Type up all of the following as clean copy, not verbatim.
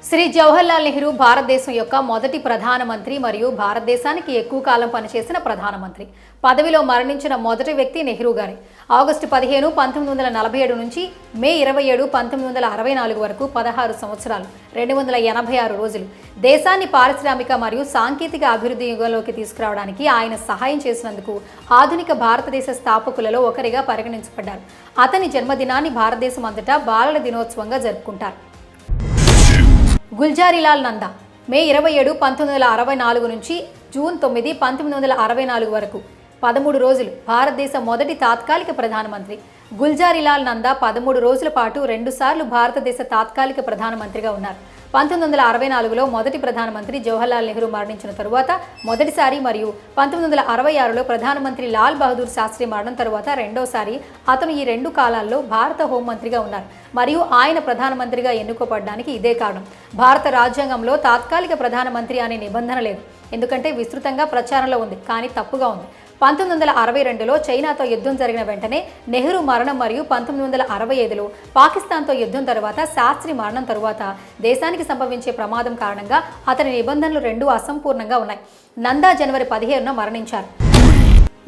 శ్రీ జవహర్లాల్ నెహ్రూ భారతదేశం యొక్క మొదటి ప్రధానమంత్రి మరియు భారతదేశానికి ఎక్కువ కాలం పనిచేసిన ప్రధానమంత్రి. పదవిలో మరణించిన మొదటి వ్యక్తి నెహ్రూ గారే. ఆగస్టు 15, 1947 నుంచి మే 27, 1964 వరకు 16 సంవత్సరాలు 286 రోజులు దేశాన్ని పారిశ్రామిక మరియు సాంకేతిక అభివృద్ధి యుగంలోకి తీసుకురావడానికి ఆయన సహాయం చేసినందుకు ఆధునిక భారతదేశ స్థాపకులలో ఒకరిగా పరిగణించబడ్డారు. అతని జన్మదినాన్ని భారతదేశం అంతటా బాలల దినోత్సవంగా జరుపుకుంటారు. గుల్జారీలాల్ నందా మే 27, 1964 నుంచి జూన్ 9, 1964 వరకు 13 రోజులు భారతదేశ మొదటి తాత్కాలిక ప్రధానమంత్రి. గుల్జారీలాల్ నందా 13 రోజుల పాటు 2 సార్లు భారతదేశ తాత్కాలిక ప్రధానమంత్రిగా ఉన్నారు. 1964లో మొదటి ప్రధానమంత్రి జవహర్లాల్ నెహ్రూ మరణించిన తరువాత మొదటిసారి మరియు 1966లో ప్రధానమంత్రి లాల్ బహదూర్ శాస్త్రి మరణం తరువాత రెండోసారి అతను ఈ 2 కాలాల్లో భారత హోంమంత్రిగా ఉన్నారు మరియు ఆయన ప్రధానమంత్రిగా ఎన్నుకోబడడానికి ఇదే కారణం. భారత రాజ్యాంగంలో తాత్కాలిక ప్రధానమంత్రి అనే నిబంధన లేదు, ఎందుకంటే విస్తృతంగా ప్రచారంలో ఉంది కానీ తప్పుగా ఉంది. 1962లో చైనాతో యుద్ధం జరిగిన వెంటనే నెహ్రూ మరణం మరియు 1965లో పాకిస్తాన్తో యుద్ధం తరువాత శాస్త్రి మరణం తరువాత దేశానికి సంభవించే ప్రమాదం కారణంగా అతని నిబంధనలు 2 అసంపూర్ణంగా ఉన్నాయి. నందా జనవరి 15న మరణించారు.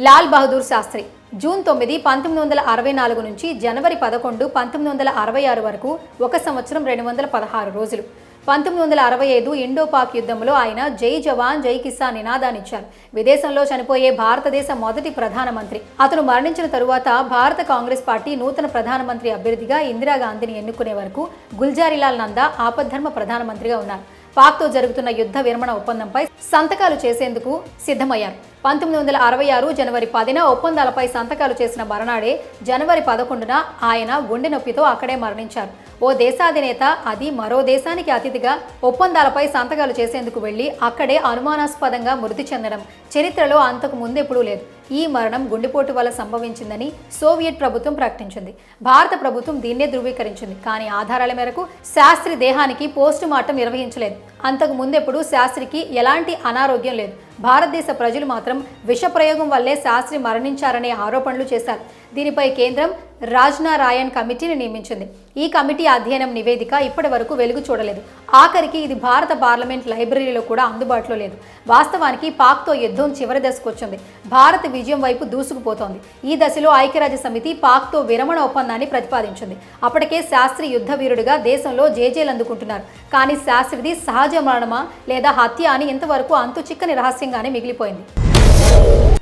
లాల్ బహదూర్ శాస్త్రి జూన్ 9, 1964 నుంచి జనవరి 11, 1966 వరకు 1 సంవత్సరం 216 రోజులు. 1965 ఇండో-పాక్ యుద్ధంలో ఆయన జై జవాన్ జై కిసాన్ నినాదాన్నిచ్చారు. విదేశంలో చనిపోయే భారతదేశ మొదటి ప్రధానమంత్రి. అతను మరణించిన తరువాత భారత కాంగ్రెస్ పార్టీ నూతన ప్రధానమంత్రి అభ్యర్థిగా ఇందిరాగాంధీని ఎన్నుకునే వరకు గుల్జారీలాల్ నందా ఆపద్ధర్మ ప్రధానమంత్రిగా ఉన్నారు. పాక్తో జరుగుతున్న యుద్ధ విరమణ ఒప్పందంపై సంతకాలు చేసేందుకు సిద్ధమయ్యారు. 1966 జనవరి 10న ఒప్పందాలపై సంతకాలు చేసిన మరణాడే జనవరి 11న ఆయన గుండె నొప్పితో అక్కడే మరణించారు. ఓ దేశాధినేత అది మరో దేశానికి అతిథిగా ఒప్పందాలపై సంతకాలు చేసేందుకు వెళ్లి అక్కడే అనుమానాస్పదంగా మృతి చెందడం చరిత్రలో అంతకు ముందెప్పుడూ లేదు. ఈ మరణం గుండెపోటు వల్ల సంభవించిందని సోవియట్ ప్రభుత్వం ప్రకటించింది. భారత ప్రభుత్వం దీన్నే ధృవీకరించింది. కానీ ఆధారాల మేరకు శాస్త్రి దేహానికి పోస్టు మార్టం నిర్వహించలేదు. అంతకు ముందెప్పుడు శాస్త్రికి ఎలాంటి అనారోగ్యం లేదు. భారతదేశ ప్రజలు మాత్రం విష ప్రయోగం వల్లే శాస్త్రి మరణించారనే ఆరోపణలు చేశారు. దీనిపై కేంద్రం రాజ్నారాయణ్ కమిటీని నియమించింది. ఈ కమిటీ అధ్యయనం నివేదిక ఇప్పటి వరకు వెలుగు చూడలేదు. ఆఖరికి ఇది భారత పార్లమెంట్ లైబ్రరీలో కూడా అందుబాటులో లేదు. వాస్తవానికి పాక్తో యుద్ధం చివరి దశకు వచ్చింది. భారత్ విజయం వైపు దూసుకుపోతోంది. ఈ దశలో ఐక్యరాజ్య సమితి పాక్తో విరమణ ఒప్పందాన్ని ప్రతిపాదించింది. అప్పటికే శాస్త్రి యుద్ధ వీరుడిగా దేశంలో జేజేలు అందుకుంటున్నారు. కానీ శాస్త్రిది సహజ మరణమా లేదా హత్య అని ఇంతవరకు అంతు చిక్కని రహస్యంగానే మిగిలిపోయింది.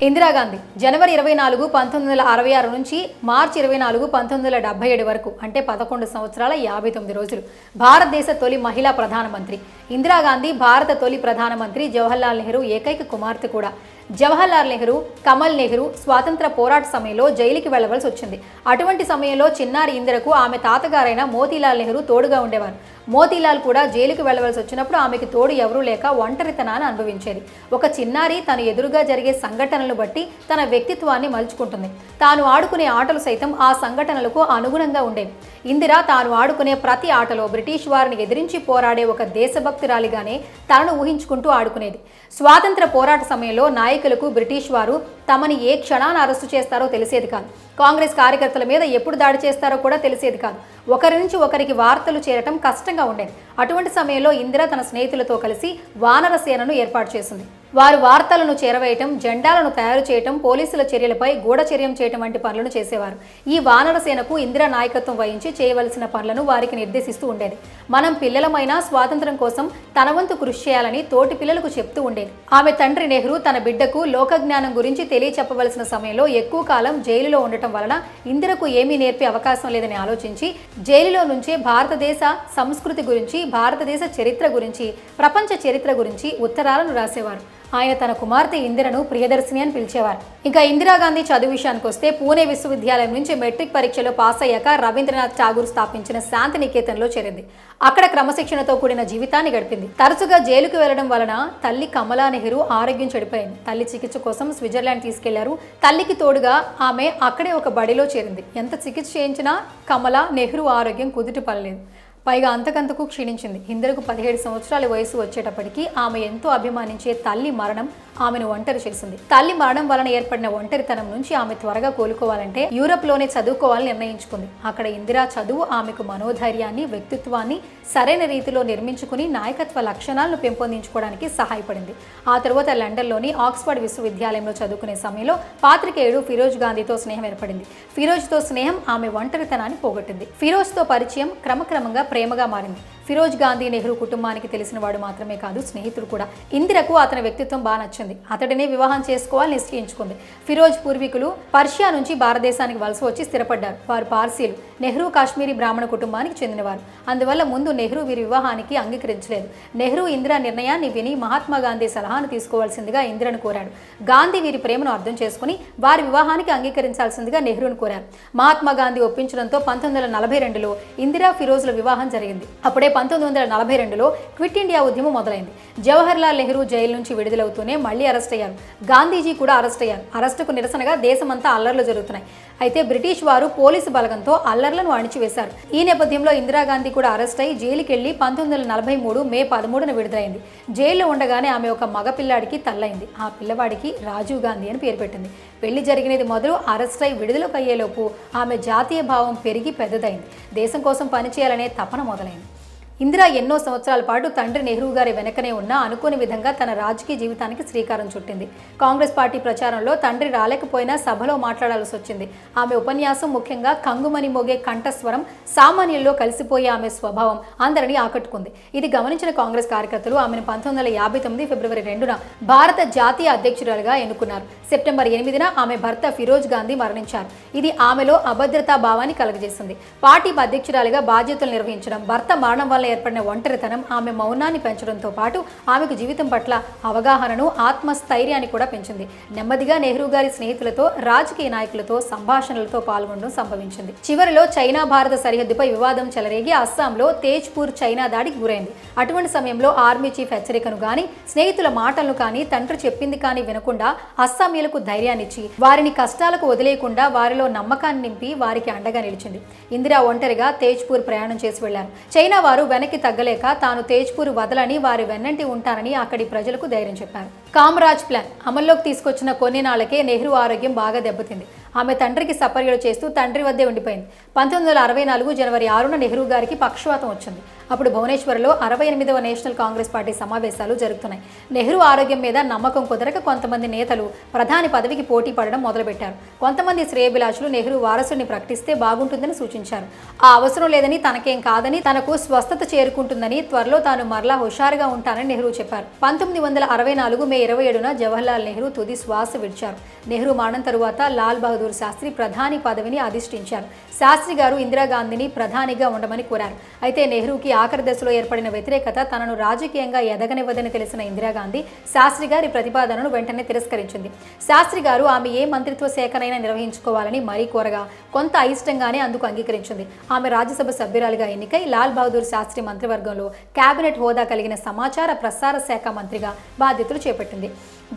ఇందిరాగాంధీ జనవరి 24, 1966 నుంచి మార్చి 24, 1977 వరకు అంటే 11 సంవత్సరాల 59 రోజులు భారతదేశ తొలి మహిళా ప్రధానమంత్రి. ఇందిరాగాంధీ భారత తొలి ప్రధానమంత్రి. జవహర్లాల్ నెహ్రూ ఏకైక కుమార్తె కూడా. జవహర్లాల్ నెహ్రూ, కమల్ నెహ్రూ స్వాతంత్ర పోరాట సమయంలో జైలుకి వెళ్లవలసి వచ్చింది. అటువంటి సమయంలో చిన్నారి ఇందిరకు ఆమె తాతగారైన మోతీలాల్ నెహ్రూ తోడుగా ఉండేవారు. మోతీలాల్ కూడా జైలుకు వెళ్లవలసి వచ్చినప్పుడు ఆమెకి తోడు ఎవరూ లేక ఒంటరితనాన్ని అనుభవించేది. ఒక చిన్నారి తను ఎదురుగా జరిగే సంఘటనలను బట్టి తన వ్యక్తిత్వాన్ని మలుచుకుంటుంది. తాను ఆడుకునే ఆటలు సైతం ఆ సంఘటనలకు అనుగుణంగా ఉండేవి. ఇందిర తాను ఆడుకునే ప్రతి ఆటలో బ్రిటిష్ వారిని ఎదిరించి పోరాడే ఒక దేశభక్తురాలిగానే తనను ఊహించుకుంటూ ఆడుకునేది. స్వాతంత్ర పోరాట సమయంలో నాయకులకు బ్రిటిష్ వారు తమని ఏ క్షణాన అరెస్టు చేస్తారో తెలిసేది కాదు. కాంగ్రెస్ కార్యకర్తల మీద ఎప్పుడు దాడి చేస్తారో కూడా తెలిసేది కాదు. ఒకరి నుంచి ఒకరికి వార్తలు చేరటం కష్టంగా ఉండేది. అటువంటి సమయంలో ఇందిర తన స్నేహితులతో కలిసి వానర సేనను ఏర్పాటు చేసింది. వారు వార్తలను చేరవేయటం, జెండాలను తయారు చేయటం, పోలీసుల చర్యలపై గూఢచర్యం చేయటం వంటి పనులను చేసేవారు. ఈ వానర సేనకు ఇందిర నాయకత్వం వహించి చేయవలసిన పనులను వారికి నిర్దేశిస్తూ ఉండేది. మనం పిల్లలమైనా స్వాతంత్రం కోసం తన వంతు కృషి చేయాలని తోటి పిల్లలకు చెప్తూ ఉండేది. ఆమె తండ్రి నెహ్రూ తన బిడ్డకు లోకజ్ఞానం గురించి తెలియచెప్పవలసిన సమయంలో ఎక్కువ కాలం జైలులో ఉండటం వలన ఇందిరకు ఏమీ నేర్పే అవకాశం లేదని ఆలోచించి జైలులో నుంచే భారతదేశ సంస్కృతి గురించి, భారతదేశ చరిత్ర గురించి, ప్రపంచ చరిత్ర గురించి ఉత్తరాలను రాసేవారు. ఆయన తన కుమార్తె ఇందిరను ప్రియదర్శిని అని పిలిచేవారు. ఇంకా ఇందిరాగాంధీ చదువు విషయానికి వస్తే పూణే విశ్వవిద్యాలయం నుంచి మెట్రిక్ పరీక్షలో పాస్ అయ్యాక రవీంద్రనాథ్ ఠాగూర్ స్థాపించిన శాంతినికేతన్లో చేరింది. అక్కడ క్రమశిక్షణతో కూడిన జీవితాన్ని గడిపింది. తరచుగా జైలుకు వెళ్లడం వలన తల్లి కమలా నెహ్రూ ఆరోగ్యం చెడిపోయింది. తల్లి చికిత్స కోసం స్విట్జర్లాండ్ తీసుకెళ్లారు. తల్లికి తోడుగా ఆమె అక్కడే ఒక బడిలో చేరింది. ఎంత చికిత్స చేయించినా కమలా నెహ్రూ ఆరోగ్యం కుదుట పడలేదు. పైగా అంతకంతకు క్షీణించింది. ఇందిరకు 17 సంవత్సరాల వయసు వచ్చేటప్పటికీ ఆమె ఎంతో అభిమానించే తల్లి మరణం ఆమెను ఒంటరి చేసింది. తల్లి మరణం వలన ఏర్పడిన ఒంటరితనం నుంచి ఆమె త్వరగా కోలుకోవాలంటే యూరప్లోనే చదువుకోవాలని నిర్ణయించుకుంది. అక్కడ ఇందిరా చదువు ఆమెకు మనోధైర్యాన్ని, వ్యక్తిత్వాన్ని సరైన రీతిలో నిర్మించుకుని నాయకత్వ లక్షణాలను పెంపొందించుకోవడానికి సహాయపడింది. ఆ తరువాత లండన్లోని ఆక్స్ఫర్డ్ విశ్వవిద్యాలయంలో చదువుకునే సమయంలో పాత్రికేయుడు ఫిరోజ్ గాంధీతో స్నేహం ఏర్పడింది. ఫిరోజ్తో స్నేహం ఆమె ఒంటరితనాన్ని పోగొట్టింది. ఫిరోజ్తో పరిచయం క్రమక్రమంగా ప్రేమగా మారింది. ఫిరోజ్ గాంధీ నెహ్రూ కుటుంబానికి తెలిసిన వాడు మాత్రమే కాదు, స్నేహితుడు కూడా. ఇందిరకు అతని వ్యక్తిత్వం బాగా నచ్చింది. అతడినే వివాహం చేసుకోవాలని నిశ్చయించుకుంది. ఫిరోజ్ పూర్వీకులు పర్షియా నుంచి భారతదేశానికి వలస వచ్చి స్థిరపడ్డారు. వారు పార్సీలు. నెహ్రూ కాశ్మీరీ బ్రాహ్మణ కుటుంబానికి చెందినవారు. అందువల్ల ముందు నెహ్రూ వీరి వివాహానికి అంగీకరించలేదు. నెహ్రూ ఇందిరా నిర్ణయాన్ని విని మహాత్మా గాంధీ సలహాను తీసుకోవాల్సిందిగా ఇందిరను కోరాడు. గాంధీ వీరి ప్రేమను అర్థం చేసుకుని వారి వివాహానికి అంగీకరించాల్సిందిగా నెహ్రూను కోరారు. మహాత్మా గాంధీ ఒప్పించడంతో 1942లో ఇందిరా ఫిరోజ్ల వివాహం జరిగింది. అప్పుడే 1942లో క్విట్ ఇండియా ఉద్యమం మొదలైంది. జవహర్ లాల్ నెహ్రూ జైలు నుంచి విడుదలవుతూనే మళ్లీ అరెస్ట్ అయ్యారు. గాంధీజీ కూడా అరెస్ట్ అయ్యారు. అరెస్టుకు నిరసనగా దేశమంతా అల్లర్లు జరుగుతున్నాయి. అయితే బ్రిటిష్ వారు పోలీసు బలగంతో అల్లర్లను అణిచివేశారు. ఈ నేపథ్యంలో ఇందిరాగాంధీ కూడా అరెస్ట్ అయి జైలుకెళ్లి 1943 మే 13న విడుదలైంది. జైల్లో ఉండగానే ఆమె ఒక మగపిల్లాడికి తల్లైంది. ఆ పిల్లవాడికి రాజీవ్ గాంధీ అని పేరు పెట్టింది. పెళ్లి జరిగినది మొదలు అరెస్ట్ అయి విడుదలకు అయ్యేలోపు ఆమె జాతీయ భావం పెరిగి పెద్దదైంది. దేశం కోసం పనిచేయాలనే తపన మొదలైంది. ఇందిరా ఎన్నో సంవత్సరాల పాటు తండ్రి నెహ్రూ గారి వెనకనే ఉన్న అనుకోని విధంగా తన రాజకీయ జీవితానికి శ్రీకారం చుట్టింది. కాంగ్రెస్ పార్టీ ప్రచారంలో తండ్రి రాలేకపోయినా సభలో మాట్లాడాల్సి వచ్చింది. ఆమె ఉపన్యాసం, ముఖ్యంగా కంగుమని మోగే కంఠస్వరం, సామాన్యుల్లో కలిసిపోయే ఆమె స్వభావం అందరినీ ఆకట్టుకుంది. ఇది గమనించిన కాంగ్రెస్ కార్యకర్తలు ఆమెను 1959 ఫిబ్రవరి 2న భారత జాతీయ అధ్యక్షురాలుగా ఎన్నుకున్నారు. సెప్టెంబర్ 8న ఆమె భర్త ఫిరోజ్ గాంధీ మరణించారు. ఇది ఆమెలో అభద్రతా భావాన్ని కలుగజేసింది. పార్టీ అధ్యక్షురాలిగా బాధ్యతలు నిర్వహించడం, భర్త మరణం వల్ల ఏర్పడిన ఒంటరితనం ఆమె మౌనాన్ని పెంచడంతో పాటు ఆమెకు జీవితం పట్ల అవగాహనను, ఆత్మస్థైర్యాన్ని కూడా పెంచింది. నెమ్మదిగా నెహ్రూ గారి స్నేహితులతో, రాజకీయ నాయకులతో సంభాషణలతో పాల్గొనడం సంభవించింది. చివరిలో చైనా భారత సరిహద్దుపై వివాదం చెలరేగి అస్సాంలో తేజ్పూర్ చైనా దాడికి గురైంది. అటువంటి సమయంలో ఆర్మీ చీఫ్ హెచ్చరికను గాని, స్నేహితుల మాటలను కానీ, తండ్రి చెప్పింది కానీ వినకుండా అస్సామీలకు ధైర్యాన్నిచ్చి వారిని కష్టాలకు వదిలేయకుండా వారిలో నమ్మకాన్ని నింపి వారికి అండగా నిలిచింది. ఇందిరా ఒంటరిగా తేజ్పూర్ ప్రయాణం చేసి వెళ్లారు. చైనా వారు వెనక్కి తగ్గలేక తాను తేజ్పూర్ వదలని, వారి వెన్నంటి ఉంటానని అక్కడి ప్రజలకు ధైర్యం చెప్పారు. కామరాజ్ ప్లాన్ అమల్లోకి తీసుకొచ్చిన కొన్ని నాళ్లకే నెహ్రూ ఆరోగ్యం బాగా దెబ్బతింది. ఆమె తండ్రికి సపర్యలు చేస్తూ తండ్రి వద్దే ఉండిపోయింది. 1964 జనవరి 6న నెహ్రూ గారికి పక్షవాతం వచ్చింది. అప్పుడు భువనేశ్వర్లో 68వ నేషనల్ కాంగ్రెస్ పార్టీ సమావేశాలు జరుగుతున్నాయి. నెహ్రూ ఆరోగ్యం మీద నమ్మకం కుదరక కొంతమంది నేతలు ప్రధాని పదవికి పోటీ పడడం మొదలుపెట్టారు. కొంతమంది శ్రేయభిలాషులు నెహ్రూ వారసుడిని ప్రకటిస్తే బాగుంటుందని సూచించారు. ఆ అవసరం లేదని, తనకేం కాదని, తనకు స్వస్థత చేరుకుంటుందని, త్వరలో తాను మరలా హుషారుగా ఉంటానని నెహ్రూ చెప్పారు. 1964 మే 27న జవహర్లాల్ నెహ్రూ తుది శ్వాస విడిచారు. నెహ్రూ మరణం తరువాత లాల్ బహదూర్ శాస్త్రి ప్రధాని పదవిని అధిష్ఠించారు. శాస్త్రి గారు ఇందిరాగాంధీని ప్రధానిగా ఉండమని కోరారు. అయితే నెహ్రూకి ఆఖరి దశలో ఏర్పడిన వ్యతిరేకత తనను రాజకీయంగా ఎదగనివ్వదని తెలిసిన ఇందిరాగాంధీ శాస్త్రి గారి ప్రతిపాదనను వెంటనే తిరస్కరించింది. శాస్త్రి గారు ఆమె ఏ మంత్రిత్వ శాఖనైనా నిర్వహించుకోవాలని మరీ కోరగా కొంత అయిష్టంగానే అందుకు అంగీకరించింది. ఆమె రాజ్యసభ సభ్యురాలిగా ఎన్నికై లాల్ బహదూర్ శాస్త్రి మంత్రివర్గంలో కేబినెట్ హోదా కలిగిన సమాచార ప్రసార శాఖ మంత్రిగా బాధ్యతలు చేపట్టింది.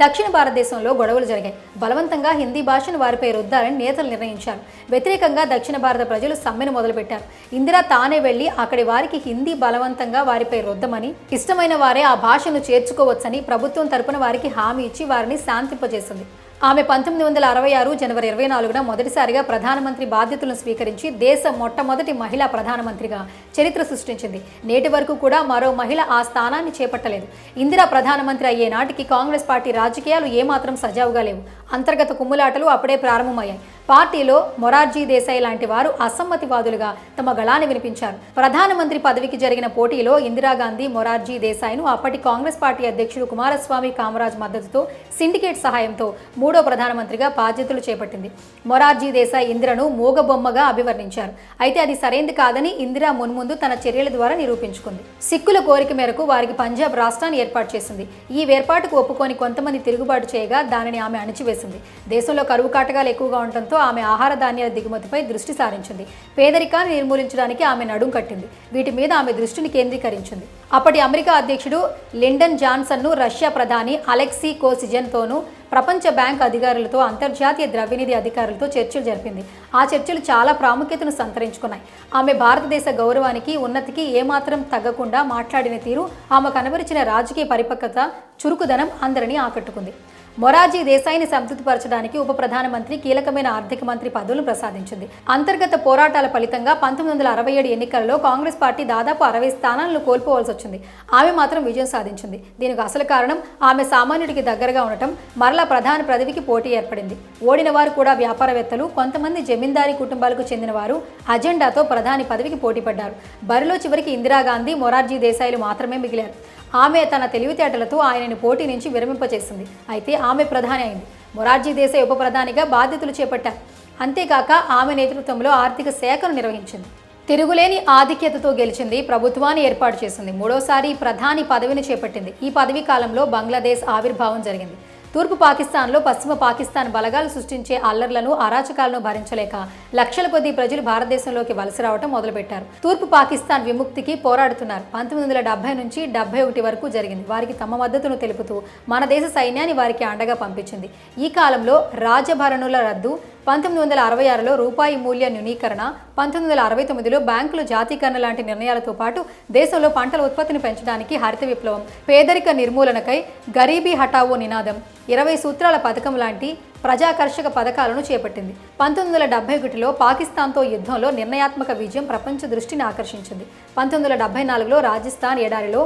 దక్షిణ భారతదేశంలో గొడవలు జరిగాయి. బలవంతంగా హిందీ భాషను వారిపై రుద్దాలని నేతలు నిర్ణయించారు. వ్యతిరేకంగా దక్షిణ భారత ప్రజలు సమ్మెను మొదలుపెట్టారు. ఇందిరా తానే వెళ్లి అక్కడి వారికి హిందీ బలవంతంగా వారిపై రుద్దమని, ఇష్టమైన వారే ఆ భాషను చేర్చుకోవచ్చని ప్రభుత్వం తరపున వారికి హామీ ఇచ్చి వారిని శాంతింపజేసింది. ఆమె 1966 జనవరి 24న మొదటిసారిగా ప్రధానమంత్రి బాధ్యతలను స్వీకరించి దేశ మొట్టమొదటి మహిళా ప్రధానమంత్రిగా చరిత్ర సృష్టించింది. నేటి వరకు కూడా మరో మహిళ ఆ స్థానాన్ని చేపట్టలేదు. ఇందిరా ప్రధానమంత్రి అయ్యే నాటికి కాంగ్రెస్ పార్టీ రాజకీయాలు ఏమాత్రం సజావుగా లేవు. అంతర్గత కుమ్ములాటలు అప్పుడే ప్రారంభమయ్యాయి. పార్టీలో మొరార్జీ దేశాయ్ లాంటి వారు అసమ్మతివాదులుగా తమ గళాన్ని వినిపించారు. ప్రధానమంత్రి పదవికి జరిగిన పోటీలో ఇందిరాగాంధీ మొరార్జీ దేశాయ్ను అప్పటి కాంగ్రెస్ పార్టీ అధ్యక్షుడు కుమారస్వామి కామరాజ్ మద్దతుతో సిండికేట్ సహాయంతో మూడో ప్రధానమంత్రిగా బాధ్యతలు చేపట్టింది. మొరార్జీ దేశాయ్ ఇందిరను మూగబొమ్మగా అభివర్ణించారు. అయితే అది సరైంది కాదని ఇందిరా మున్ముందు తన చర్యల ద్వారా నిరూపించుకుంది. సిక్కుల కోరిక మేరకు వారికి పంజాబ్ రాష్ట్రాన్ని ఏర్పాటు చేసింది. ఈ ఏర్పాటుకు ఒప్పుకొని కొంతమంది తిరుగుబాటు చేయగా దానిని ఆమె అణిచివేసింది. దేశంలో కరువు కాటకాలు ఎక్కువగా ఉండటంతో కావడంతో ఆమె ఆహార ధాన్యాల దిగుమతిపై దృష్టి సారించింది. పేదరికాన్ని నిర్మూలించడానికి ఆమె నడుం కట్టింది. వీటి మీద ఆమె దృష్టిని కేంద్రీకరించింది. అప్పటి అమెరికా అధ్యక్షుడు లిండన్ జాన్సన్ను, రష్యా ప్రధాని అలెక్సీ కోసిజన్తోనూ, ప్రపంచ బ్యాంక్ అధికారులతో, అంతర్జాతీయ ద్రవ్యనిధి అధికారులతో చర్చలు జరిపింది. ఆ చర్చలు చాలా ప్రాముఖ్యతను సంతరించుకున్నాయి. ఆమె భారతదేశ గౌరవానికి, ఉన్నతికి ఏమాత్రం తగ్గకుండా మాట్లాడిన తీరు, ఆమె కనబరిచిన రాజకీయ పరిపక్వత, చురుకుదనం అందరినీ ఆకట్టుకుంది. మొరార్జీ దేశాయిని సంతృప్తిపరచడానికి ఉప ప్రధానమంత్రి, కీలకమైన ఆర్థిక మంత్రి పదవులను ప్రసాదించింది. అంతర్గత పోరాటాల ఫలితంగా 1967 ఎన్నికల్లో కాంగ్రెస్ పార్టీ దాదాపు 60 స్థానాలను కోల్పోవలసి వచ్చింది. ఆమె మాత్రం విజయం సాధించింది. దీనికి అసలు కారణం ఆమె సామాన్యుడికి దగ్గరగా ఉండటం. మరలా ప్రధాని పదవికి పోటీ ఏర్పడింది. ఓడిన వారు కూడా వ్యాపారవేత్తలు, కొంతమంది జమీందారీ కుటుంబాలకు చెందిన వారు అజెండాతో ప్రధాని పదవికి పోటీపడ్డారు. బరిలో చివరికి ఇందిరాగాంధీ, మొరార్జీ దేశాయిలు మాత్రమే మిగిలారు. ఆమె తన తెలివితేటలతో ఆయనని పోటీ నుంచి విరమింపచేసింది. అయితే ఆమె ప్రధాని అయింది. మొరార్జీ దేశాయ్ ఉప ప్రధానిగా బాధ్యతలు చేపట్టారు. అంతేకాక ఆమె నేతృత్వంలో ఆర్థిక శాఖను నిర్వహించింది. తిరుగులేని ఆధిక్యతతో గెలిచింది. ప్రభుత్వాన్ని ఏర్పాటు చేసింది. మూడోసారి ప్రధాని పదవిని చేపట్టింది. ఈ పదవీ కాలంలో బంగ్లాదేశ్ ఆవిర్భావం జరిగింది. తూర్పు పాకిస్తాన్లో పశ్చిమ పాకిస్తాన్ బలగాలు సృష్టించే అల్లర్లను, అరాచకాలను భరించలేక లక్షల కొద్దీ ప్రజలు భారతదేశంలోకి వలస రావడం మొదలుపెట్టారు. తూర్పు పాకిస్తాన్ విముక్తికి పోరాడుతున్నారు. 1970 నుంచి 71 వరకు జరిగింది. వారికి తమ మద్దతును తెలుపుతూ మన దేశ సైన్యాన్ని వారికి అండగా పంపించింది. ఈ కాలంలో రాజభరణుల రద్దు, 1966లో రూపాయి మూల్య న్యూనీకరణ, 1969లో బ్యాంకుల జాతీకరణ లాంటి నిర్ణయాలతో పాటు దేశంలో పంటల ఉత్పత్తిని పెంచడానికి హరిత విప్లవం, పేదరిక నిర్మూలనకై గరీబీ హఠావో నినాదం, 20 సూత్రాల పథకం లాంటి ప్రజాకర్షక పథకాలను చేపట్టింది. 1971లో పాకిస్తాన్తో యుద్ధంలో నిర్ణయాత్మక విజయం ప్రపంచ దృష్టిని ఆకర్షించింది. 1974లో రాజస్థాన్ ఎడారిలో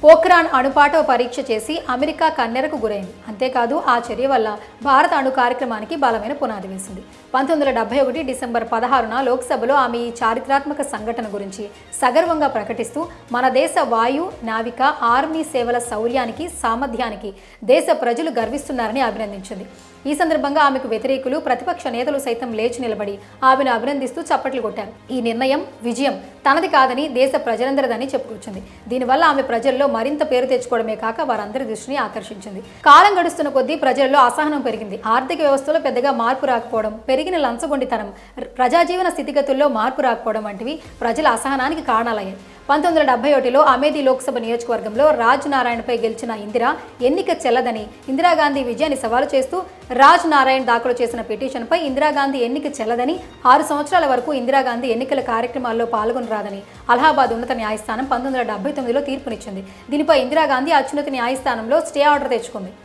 పోఖ్రాన్ అణుపాఠ పరీక్ష చేసి అమెరికా కన్నెరకు గురైంది. అంతేకాదు ఆ చర్య వల్ల భారత అణు కార్యక్రమానికి బలమైన పునాది వేసింది. 1971 డిసెంబర్ 16న లోక్సభలో ఆమె ఈ చారిత్రాత్మక సంఘటన గురించి సగర్వంగా ప్రకటిస్తూ మన దేశ వాయు, నావిక, ఆర్మీ సేవల శౌర్యానికి, సామర్థ్యానికి దేశ ప్రజలు గర్విస్తున్నారని అభినందించింది. ఈ సందర్భంగా ఆమెకు వ్యతిరేకులు, ప్రతిపక్ష నేతలు సైతం లేచి నిలబడి ఆమెను అభినందిస్తూ చప్పట్లు కొట్టారు. ఈ నిర్ణయం, విజయం తనది కాదని దేశ ప్రజలందరిదని చెప్పుకొచ్చింది. దీనివల్ల ఆమె ప్రజల్లో మరింత పేరు తెచ్చుకోవడమే కాక వారందరి దృష్టిని ఆకర్షించింది. కాలం గడుస్తున్న కొద్దీ ప్రజల్లో అసహనం పెరిగింది. ఆర్థిక వ్యవస్థలో పెద్దగా మార్పు రాకపోవడం, పెరిగిన లంచగొండితనం, ప్రజాజీవన స్థితిగతుల్లో మార్పు రాకపోవడం వంటివి ప్రజల అసహనానికి కారణాలయ్యాయి. 1971లో అమేథీ లోక్సభ నియోజకవర్గంలో రాజ్ నారాయణపై గెలిచిన ఇందిర ఎన్నిక చెల్లదని ఇందిరాగాంధీ విజయాన్ని సవాలు చేస్తూ రాజ్ నారాయణ్ దాఖలు చేసిన పిటిషన్పై ఇందిరాగాంధీ ఎన్నిక చెల్లదని, 6 సంవత్సరాల వరకు ఇందిరాగాంధీ ఎన్నికల కార్యక్రమాల్లో పాల్గొనరాదని అలహాబాద్ ఉన్నత న్యాయస్థానం 1979లో తీర్పునిచ్చింది. దీనిపై ఇందిరాగాంధీ అత్యున్నత న్యాయస్థానంలో స్టే ఆర్డర్ తెచ్చుకుంది.